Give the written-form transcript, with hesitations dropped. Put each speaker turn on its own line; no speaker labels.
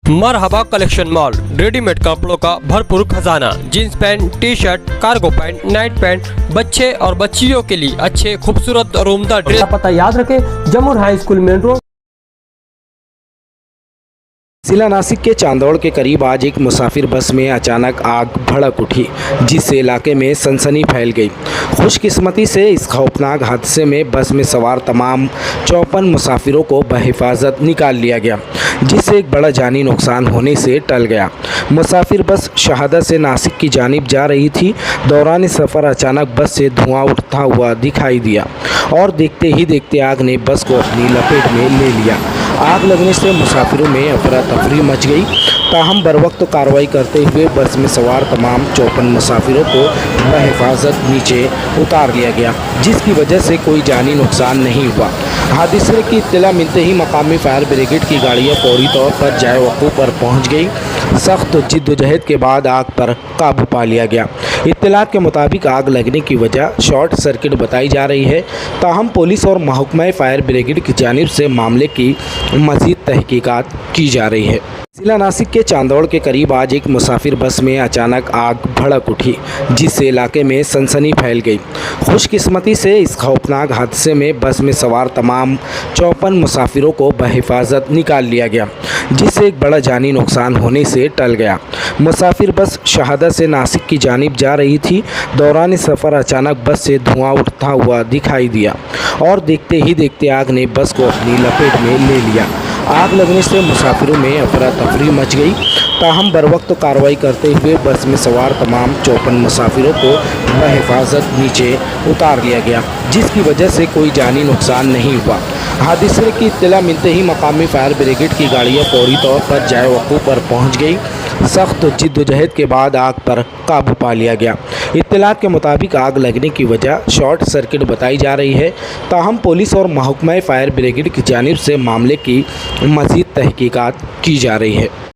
मरहबा collection mall, readymade कपड़ों का भरपूर खजाना। Jeans pant, T shirt, cargo pant, night pant, बच्चे और बच्चियों के लिए अच्छे खूबसूरत और उम्दा ड्रेस।
पता याद रखें, जमुर हाई स्कूल मेन रोड।
जिला नासिक के चांदौड़ के करीब आज एक मुसाफिर बस में अचानक आग भड़क उठी, जिससे इलाके में सनसनी फैल गई। खुशकिस्मती से इस खौफनाक हादसे में बस में सवार तमाम 54 मुसाफिरों को बहिफाजत निकाल लिया गया, जिससे एक बड़ा जानी नुकसान होने से टल गया। मुसाफिर बस शहादा से नासिक की जानिब जा रही थी। दौरान सफ़र अचानक बस से धुआं उठता हुआ दिखाई दिया और देखते ही देखते आग ने बस को अपनी लपेट में ले लिया। आग लगने से मुसाफिरों में अफरा तफरी मच गई। ताहम बरवक्त कार्रवाई करते हुए बस में सवार तमाम 54 मुसाफिरों को बहिफाजत नीचे उतार लिया गया, जिसकी वजह से कोई जानी नुकसान नहीं हुआ। हादसे की इत्तला मिलते ही मकामी फायर ब्रिगेड की गाड़ियां फौरी तौर पर जाए वक़ूफ़ पर पहुंच गई। सख्त जिद्दोजहद के बाद आग पर काबू पा लिया गया। इत्तलात के मुताबिक आग लगने की वजह शॉर्ट सर्किट बताई जा रही है। ताहम पुलिस और महकमा फायर ब्रिगेड की जानिब से मामले की मज़ीद तहकीकात की जा रही है। जिला नासिक के चांदौड़ के करीब आज एक मुसाफिर बस में अचानक आग भड़क उठी, जिससे इलाके में सनसनी फैल गई। खुशकिस्मती से इस खौफनाक हादसे में बस में सवार तमाम 54 मुसाफिरों को बहिफाजत निकाल लिया गया, जिससे एक बड़ा जानी नुकसान होने से टल गया। मुसाफिर बस शहादा से नासिक की जानिब जा रही थी। दौरान सफ़र अचानक बस से धुआं उठता हुआ दिखाई दिया और देखते ही देखते आग ने बस को अपनी लपेट में ले लिया। आग लगने से मुसाफिरों में अफरा तफरी मच गई। ताहम बरवक्त कार्रवाई करते हुए बस में सवार तमाम 54 मुसाफिरों को बहिफाजत नीचे उतार लिया गया, जिसकी वजह से कोई जानी नुकसान नहीं हुआ। हादसे की इत्तला मिलते ही मकामी फायर ब्रिगेड की गाड़ियां फौरी तौर पर जाए वक़ूफ़ पर पहुंच गई। सख्त जिद्दोजहद के बाद आग पर काबू पा लिया गया। इत्तलात के मुताबिक आग लगने की वजह शॉर्ट सर्किट बताई जा रही है। ताहम पुलिस और महकमा फायर ब्रिगेड की जानिब से मामले की मज़ीद तहकीकात की जा रही है।